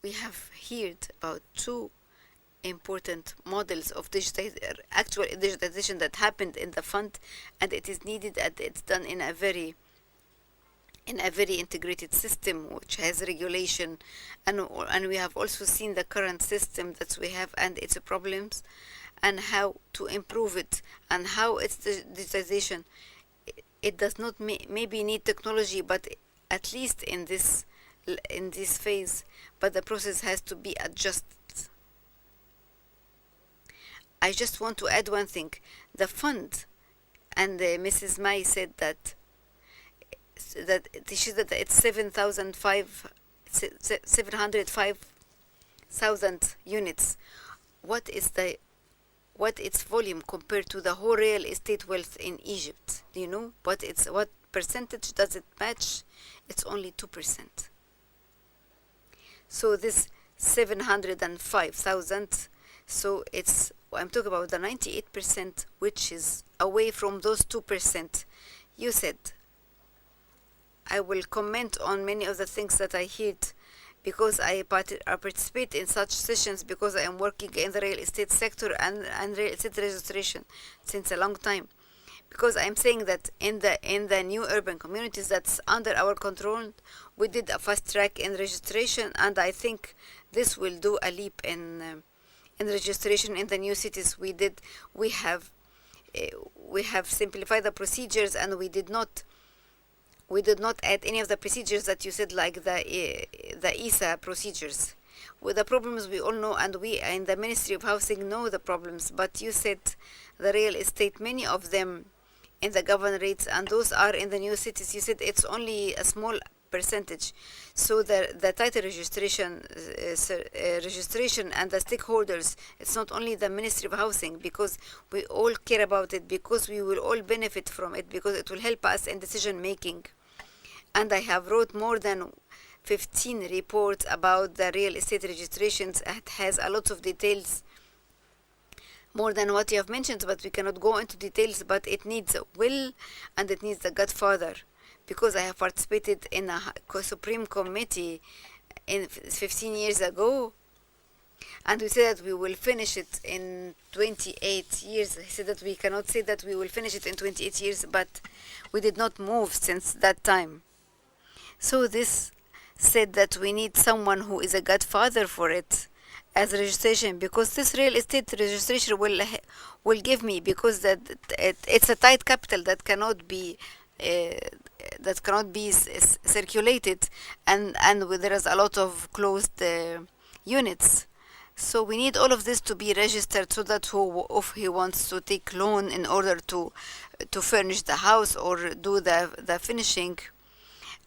we have heard about two important models of actual digitization that happened in the fund, and it is needed and it's done in a very integrated system which has regulation, and we have also seen the current system that we have and its problems, and how to improve it, and how it's the digitization. It does not maybe need technology, but at least in this phase, but the process has to be adjusted. I just want to add one thing. The fund, and Mrs. Mai said that she said that it's 705,000 units. What is what its volume compared to the whole real estate wealth in Egypt? Do you know? What percentage does it match? It's only 2%. So this 705,000, so I'm talking about the 98%, which is away from those 2%. You said, I will comment on many of the things that I heard, because I participate in such sessions, because I am working in the real estate sector and real estate registration since a long time. Because I'm saying that in the new urban communities that's under our control, we did a fast track in registration, and I think this will do a leap in registration in the new cities. We have simplified the procedures, and we did not add any of the procedures that you said, like the ESA procedures. With the problems we all know, and we in the Ministry of Housing know the problems, but you said the real estate, many of them in the governorates, and those are in the new cities, you said it's only a small percentage. So the title registration and the stakeholders, it's not only the Ministry of Housing, because we all care about it, because we will all benefit from it, because it will help us in decision making. And I have wrote more than 15 reports about the real estate registrations. It has a lot of details, more than what you have mentioned, but we cannot go into details. But it needs a will, and it needs a godfather, because I have participated in a Supreme Committee 15 years ago, and we said that we will finish it in 28 years. I said that we cannot say that we will finish it in 28 years, but we did not move since that time. So this said that we need someone who is a godfather for it as registration, because this real estate registration will give me, because it's a tight capital that cannot be circulated, and there is a lot of closed units. So we need all of this to be registered, so that if he wants to take loan in order to furnish the house or do the finishing,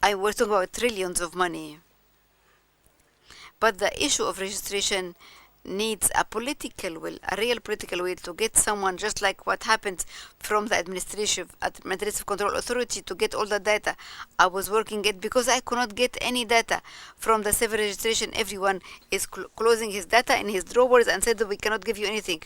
we're talking about trillions of money. But the issue of registration needs a political will, a real political will, to get someone, just like what happened from the Administrative Control Authority, to get all the data. I was working it because I could not get any data from the civil registration. Everyone is closing his data in his drawers and said that we cannot give you anything.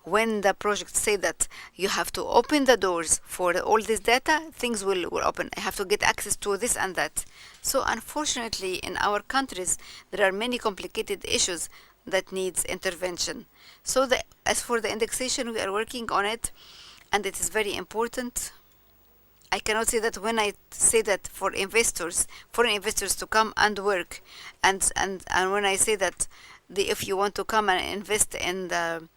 When the project say that you have to open the doors for all this data, things will open. I have to get access to this and that. So unfortunately, in our countries, there are many complicated issues that needs intervention. So as for the indexation, we are working on it, and it is very important. I cannot say that when I say that for foreign investors to come and work, and when I say that if you want to come and invest in the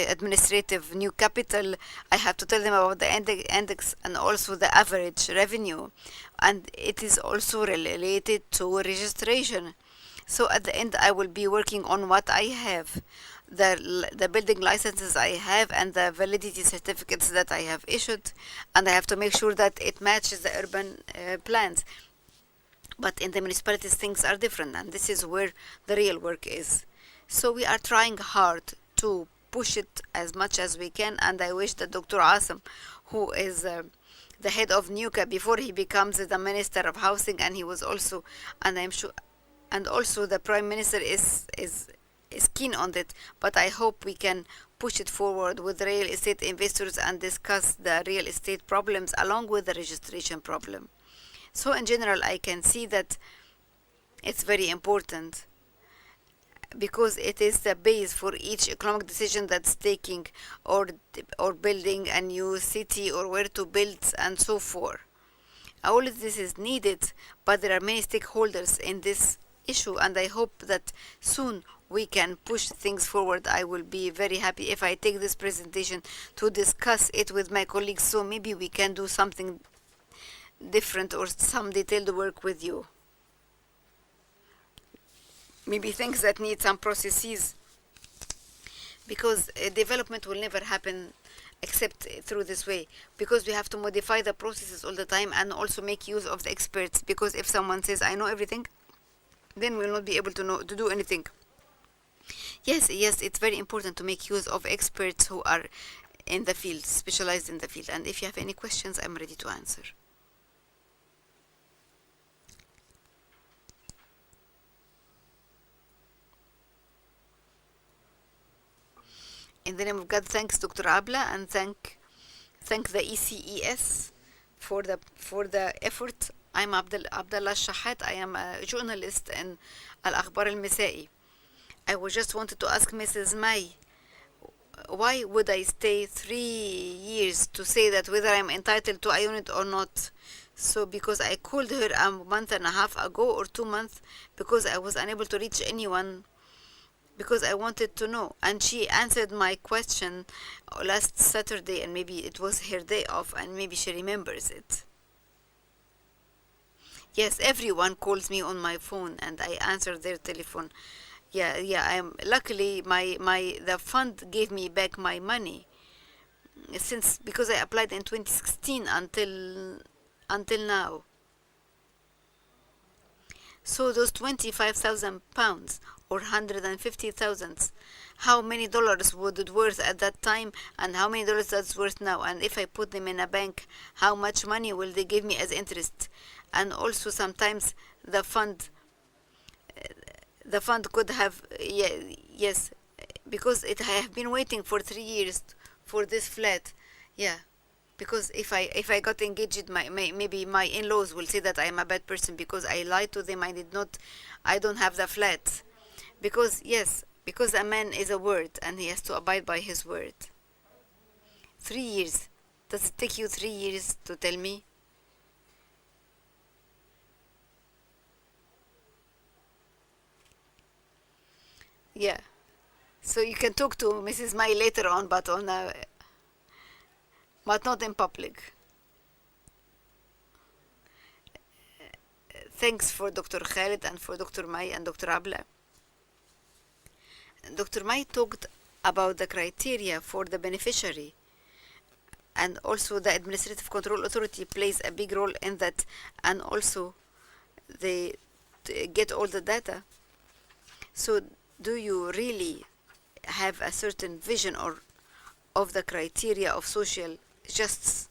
administrative new capital, I have to tell them about the index and also the average revenue, and it is also related to registration. So at the end, I will be working on what I have, the building licenses I have, and the validity certificates that I have issued, and I have to make sure that it matches the urban plans. But in the municipalities, things are different, and this is where the real work is. So we are trying hard to push it as much as we can, and I wish that Dr. Asim, who is the head of NUCA before he becomes the Minister of Housing, and he was also, and I'm sure, and also the Prime Minister is keen on it, but I hope we can push it forward with real estate investors and discuss the real estate problems along with the registration problem. So in general, I can see that it's very important because it is the base for each economic decision that's taking, or building a new city, or where to build, and so forth. All of this is needed, but there are many stakeholders in this issue, and I hope that soon we can push things forward. I will be very happy if I take this presentation to discuss it with my colleagues, so maybe we can do something different or some detailed work with you. Maybe things that need some processes, because development will never happen except through this way, because we have to modify the processes all the time and also make use of the experts, because if someone says I know everything, then we'll not be able to do anything. Yes, it's very important to make use of experts who are in the field, specialized in the field. And if you have any questions, I'm ready to answer. In the name of God, thanks Dr. Abla, and thank the ECES for the effort. I'm Abdullah Shahat. I am a journalist in Al-Akhbar Al-Misai. I just wanted to ask Mrs. May, why would I stay 3 years to say that whether I'm entitled to a unit or not? So because I called her a month and a half ago or 2 months, because I was unable to reach anyone, because I wanted to know, and she answered my question last Saturday, and maybe it was her day off, and maybe she remembers it. Yes, everyone calls me on my phone, and I answer their telephone. Yeah, I'm luckily the fund gave me back my money, since because I applied in 2016 until now. So those 25,000 pounds or 150,000, how many dollars would it worth at that time, and how many dollars that's worth now? And if I put them in a bank, how much money will they give me as interest? And also sometimes the fund could have, yes, because I have been waiting for 3 years for this flat. Yeah, because if I got engaged, maybe my in-laws will say that I am a bad person because I lied to them. I don't have the flat. Because a man is a word, and he has to abide by his word. 3 years. Does it take you 3 years to tell me? Yeah. So you can talk to Mrs. Mai later on, but not in public. Thanks for Dr. Khalid and for Dr. Mai and Dr. Abla. Dr. Mai talked about the criteria for the beneficiary, and also the Administrative Control Authority plays a big role in that, and also they get all the data. So do you really have a certain vision of the criteria of social justice?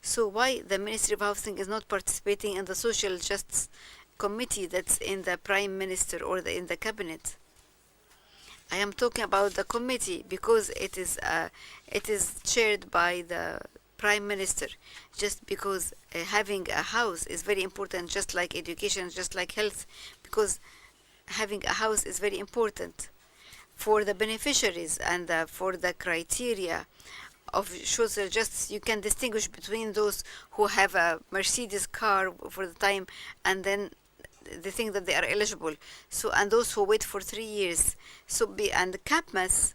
So why the Ministry of Housing is not participating in the social justice committee that's in the Prime Minister or in the cabinet? I am talking about the committee because it is chaired by the Prime Minister, just because having a house is very important, just like education, just like health, because having a house is very important for the beneficiaries, and for the criteria of social justice. You can distinguish between those who have a Mercedes car for the time, and then they think that they are eligible. So, and those who wait for 3 years. And CAPMAS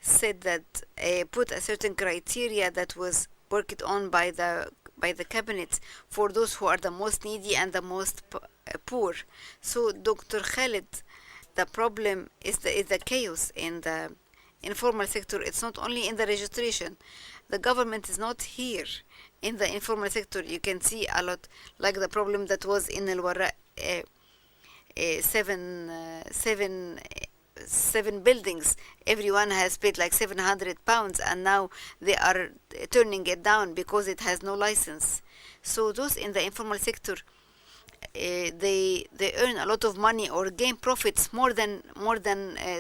said that put a certain criteria that was worked on by the cabinet for those who are the most needy and the most poor. So, Dr. Khalid, the problem is the chaos in the informal sector. It's not only in the registration. The government is not here in the informal sector. You can see a lot, like the problem that was in Al Warra, seven buildings. Everyone has paid like £700, and now they are turning it down because it has no license. So those in the informal sector, they earn a lot of money or gain profits more than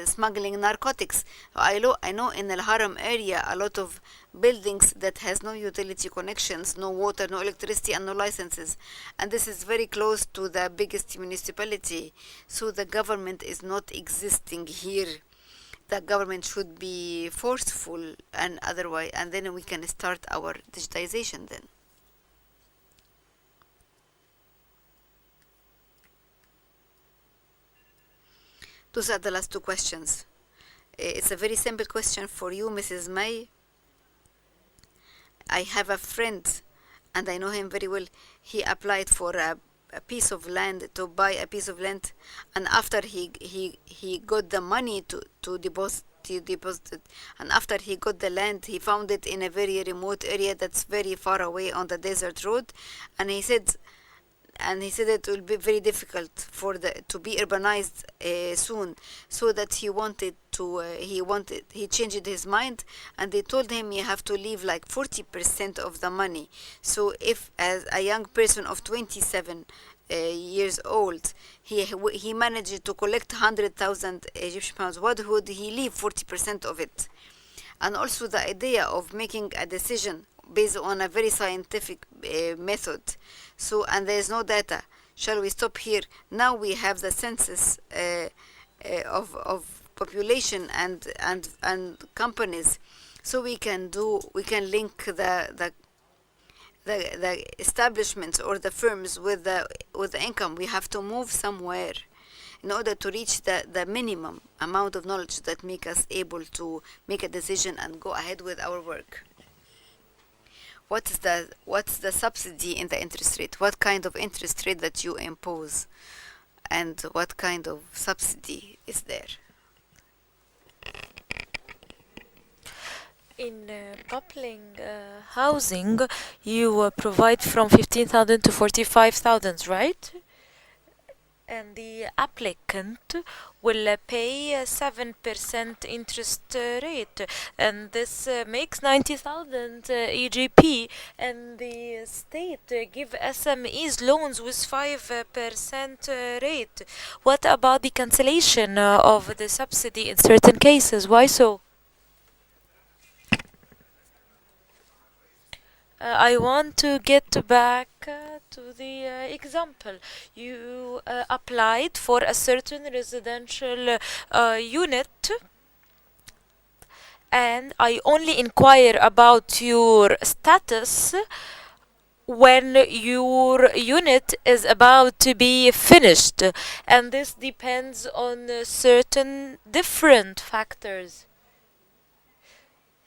smuggling narcotics. I know in Al Haram area a lot of buildings that has no utility connections, no water, no electricity, and no licenses, and this is very close to the biggest municipality. So the government is not existing here. The government should be forceful and otherwise, and then we can start our digitization then. Those are the last two questions. It's a very simple question for you, Mrs. May. I have a friend, and I know him very well. He applied for a piece of land, to buy a piece of land, and after he got the money to deposit it, and after he got the land, he found it in a very remote area that's very far away on the desert road, and he said it will be very difficult for the to be urbanized soon, so that he changed his mind, and they told him you have to leave like 40% of the money. So if as a young person of 27 years old, he managed to collect 100,000 Egyptian pounds, what would he leave 40% of it? And also the idea of making a decision based on a very scientific method. So, and there is no data. Shall we stop here? Now we have the census of population and companies, so we can link the establishments or the firms with the income. We have to move somewhere in order to reach the minimum amount of knowledge that make us able to make a decision and go ahead with our work. What's the subsidy in the interest rate? What kind of interest rate that you impose, and what kind of subsidy is there? In public housing, you provide from 15,000 to 45,000, right? And the applicant will pay a 7% interest rate, and this makes 90,000 EGP, and the state give SMEs loans with 5% rate. What about the cancellation of the subsidy in certain cases? Why so? I want to get back to the example. You applied for a certain residential unit, and I only inquire about your status when your unit is about to be finished, and this depends on certain different factors.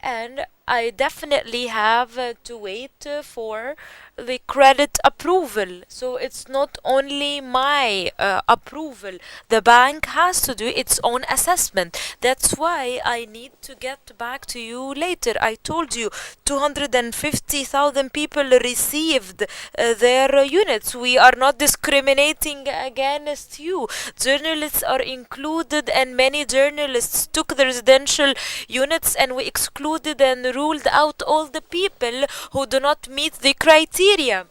And I definitely have to wait for the credit approval. So it's not only my approval. The bank has to do its own assessment. That's why I need to get back to you later. I told you 250,000 people received their units. We are not discriminating against you. Journalists are included, and many journalists took the residential units, and we excluded and ruled out all the people who do not meet the criteria.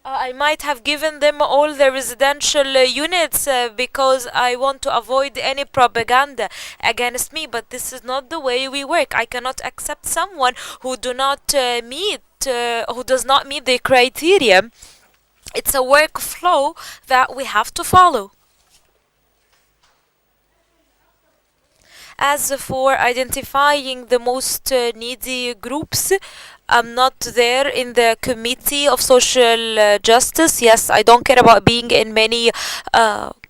I might have given them all the residential units because I want to avoid any propaganda against me, but this is not the way we work. I cannot accept someone who does not meet the criteria. It's a workflow that we have to follow. As for identifying the most needy groups, I'm not there in the Committee of Social Justice. Yes, I don't care about being in many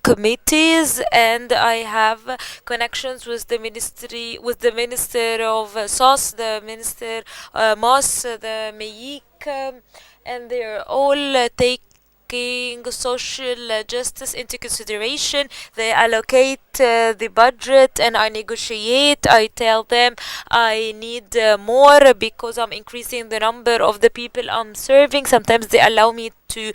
committees, and I have connections with the Minister of SOS, the Minister Moss, the MEIC, and they're all taking social justice into consideration. They allocate the budget, and I negotiate. I tell them I need more because I'm increasing the number of the people I'm serving. Sometimes they allow me to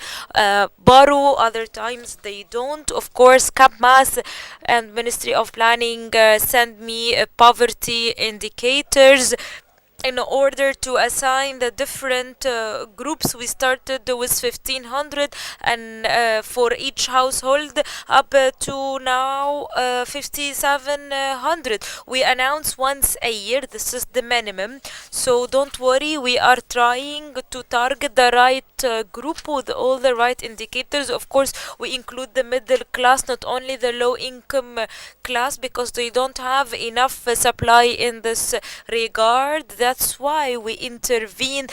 borrow, other times they don't. Of course, CAPMAS and Ministry of Planning send me poverty indicators, in order to assign the different groups. We started with 1500, and for each household up to now 5700. We announce once a year. This is the minimum, so don't worry, we are trying to target the right group with all the right indicators. Of course, we include the middle class, not only the low income class, because they don't have enough supply in this regard. That's why we intervene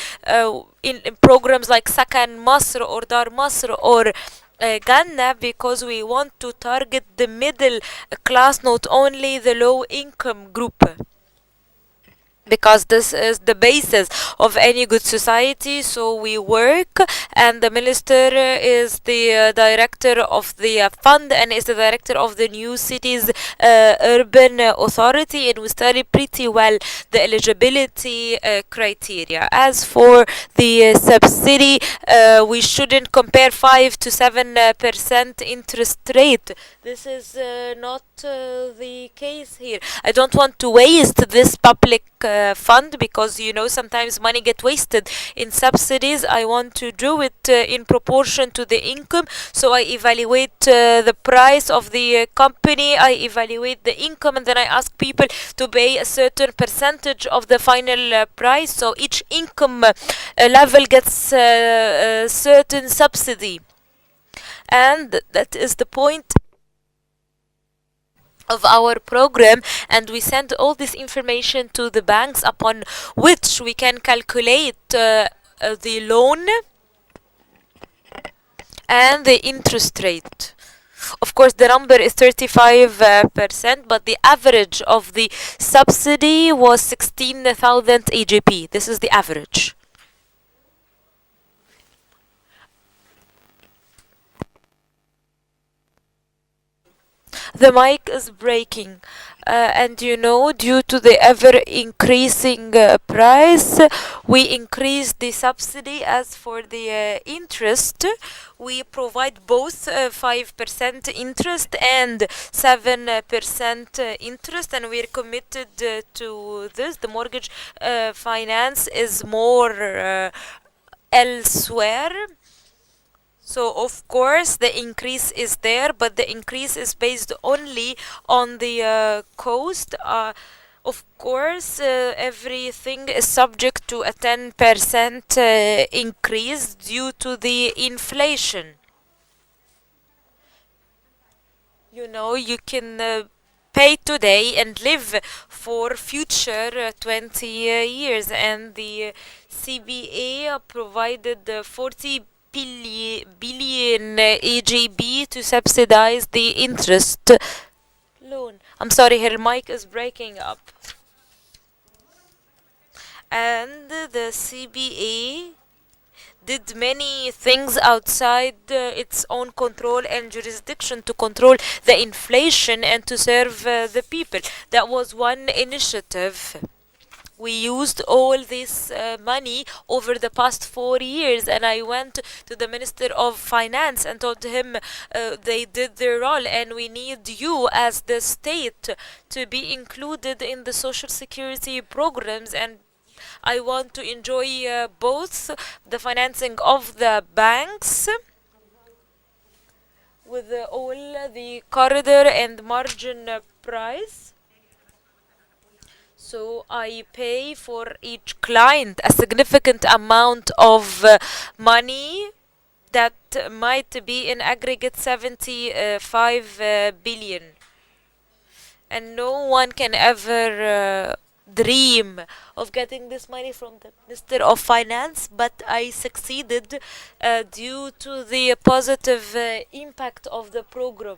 in programs like Sakan Masr or Dar Masr or Ghana, because we want to target the middle class, not only the low income group, because this is the basis of any good society. So we work, and the minister is the director of the fund, and is the director of the New Cities Urban Authority, and we study pretty well the eligibility criteria. As for the subsidy, we shouldn't compare 5 to 7% interest rate. This is not the case here. I don't want to waste this public fund, because sometimes money get wasted in subsidies. I want to do it in proportion to the income. So I evaluate the price of the company, I evaluate the income, and then I ask people to pay a certain percentage of the final price. So each income level gets a certain subsidy, and that is the point of our program. And we send all this information to the banks, upon which we can calculate the loan and the interest rate. Of course, the number is 35%, but the average of the subsidy was 16,000 AGP. This is the average. The mic is breaking, and due to the ever increasing price, we increase the subsidy. As for the interest, we provide both 5% interest and 7% interest, and we are committed to this. The mortgage finance is more elsewhere. So of course the increase is there, but the increase is based only on the cost. Of course, everything is subject to a 10% increase due to the inflation. You can pay today and live for future 20 years, and the CBA provided 40 billion AGB to subsidize the interest loan. I'm sorry, her mic is breaking up. And the CBA did many things outside its own control and jurisdiction to control the inflation and to serve the people. That was one initiative. We used all this money over the past 4 years, and I went to the Minister of Finance and told him they did their role, and we need you as the state to be included in the social security programs, and I want to enjoy both the financing of the banks with all the corridor and margin price. So I pay for each client a significant amount of money that might be in aggregate 75 billion. And no one can ever dream of getting this money from the Minister of Finance, but I succeeded due to the positive impact of the program.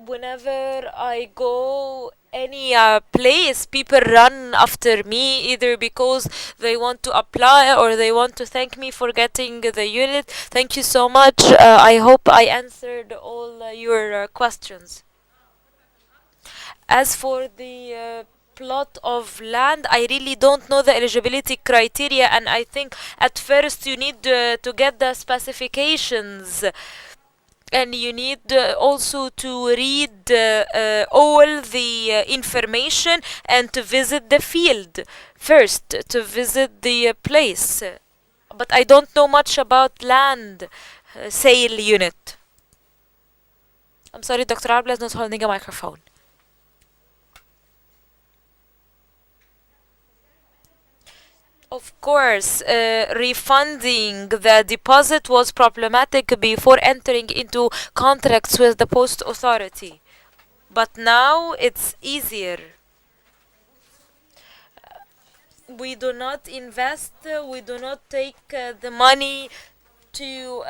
Whenever I go any place, people run after me, either because they want to apply or they want to thank me for getting the unit. Thank you so much. I hope I answered all your questions. As for the plot of land, I really don't know the eligibility criteria, and I think at first you need to get the specifications. and you need also to read all the information and to visit the field first, to visit the place. But I don't know much about land sale unit. I'm sorry, Dr. Abla is not holding a microphone. Of course, refunding the deposit was problematic before entering into contracts with the post authority. But now it's easier. We do not invest, we do not take the money to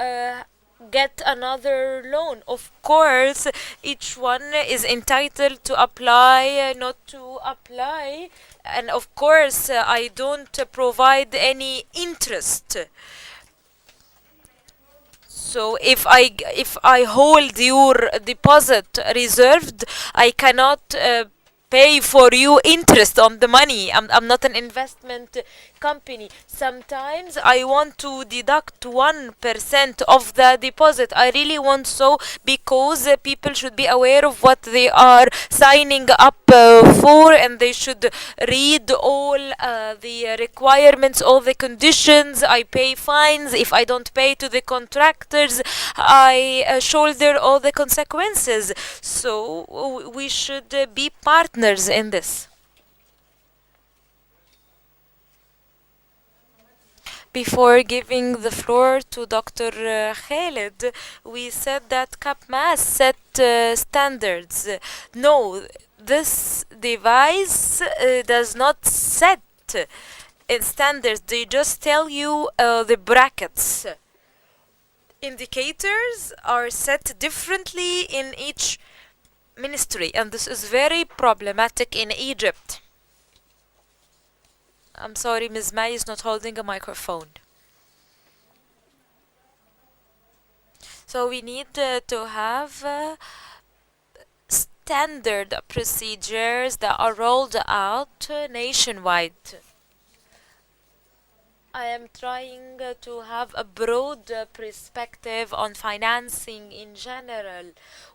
get another loan. Of course, each one is entitled to apply, not to apply. And of course, I don't provide any interest. So if I hold your deposit reserved, I cannot pay for you interest on the money. I'm not an investment company. Sometimes I want to deduct 1% of the deposit. I really want so, because people should be aware of what they are signing up for, and they should read all the requirements, all the conditions. I pay fines if I don't pay to the contractors. I shoulder all the consequences. So we should be partners in this. Before giving the floor to Dr. Khaled, we said that CapMass set standards. No, this device does not set standards. They just tell you the brackets. Indicators are set differently in each ministry, and this is very problematic in Egypt. I'm sorry, Ms. May is not holding a microphone. So we need to have standard procedures that are rolled out nationwide. I am trying to have a broad perspective on financing in general.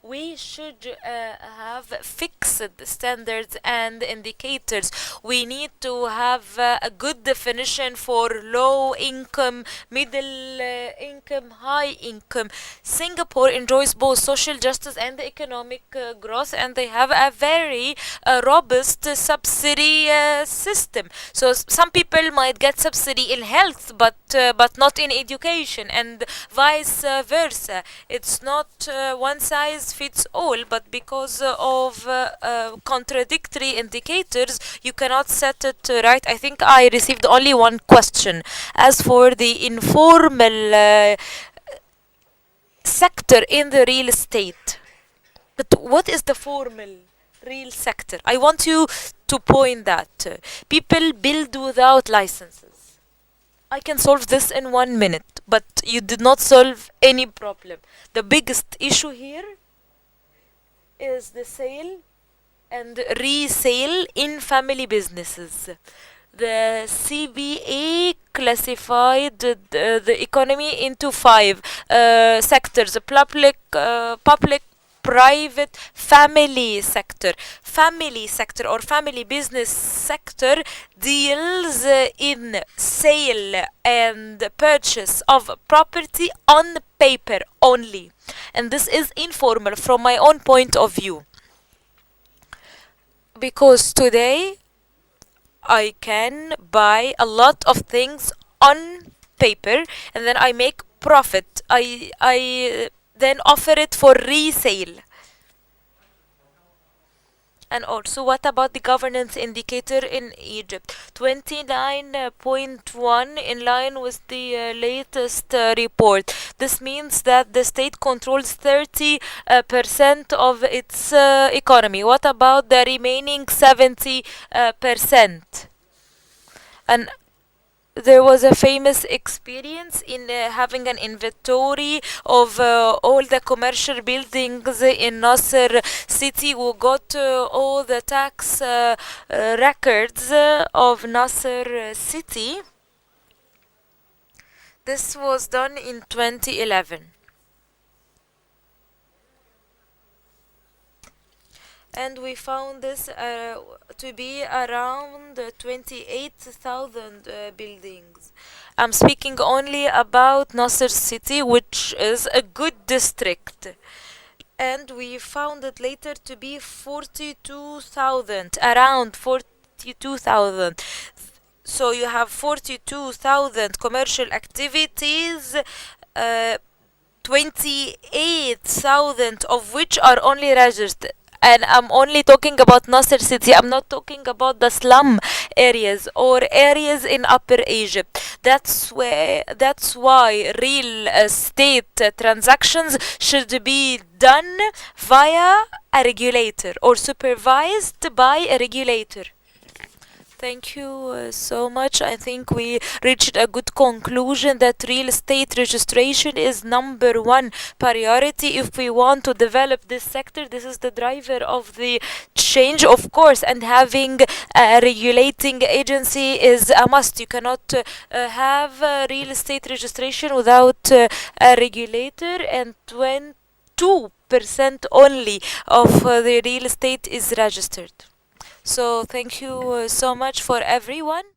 We should have fixed standards and indicators. We need to have a good definition for low income, middle income, high income. Singapore enjoys both social justice and economic growth, and they have a very robust subsidy system. So some people might get subsidy in health, but not in education, and vice versa. It's not one size fits all, but because of contradictory indicators, you cannot set it right. I think I received only one question. As for the informal sector in the real estate, but what is the formal real sector? I want you to point that people build without licenses. I can solve this in 1 minute, but you did not solve any problem. The biggest issue here is the sale and resale in family businesses. The CBA classified the economy into five sectors: public, private, family sector. Family sector or family business sector deals in sale and purchase of property on paper only, and this is informal from my own point of view, because today I can buy a lot of things on paper, and then I make profit. I then offer it for resale. And also, what about the governance indicator in Egypt? 29.1, in line with the latest report. This means that the state controls 30% of its economy. What about the remaining 70%? And there was a famous experience in having an inventory of all the commercial buildings in Nasser city. We got all the tax records of Nasser city. This was done in 2011. and we found this to be around 28,000 buildings. I'm speaking only about Nasser City, which is a good district. And we found it later to be 42,000, around 42,000. So you have 42,000 commercial activities, uh, 28,000 of which are only registered. And I'm only talking about Nasser City. I'm not talking about the slum areas or areas in Upper Egypt. That's why real estate transactions should be done via a regulator or supervised by a regulator. Thank you so much. I think we reached a good conclusion that real estate registration is number one priority if we want to develop this sector. This is the driver of the change, of course, and having a regulating agency is a must. You cannot have real estate registration without a regulator, and 2% only of the real estate is registered. So thank you so much for everyone.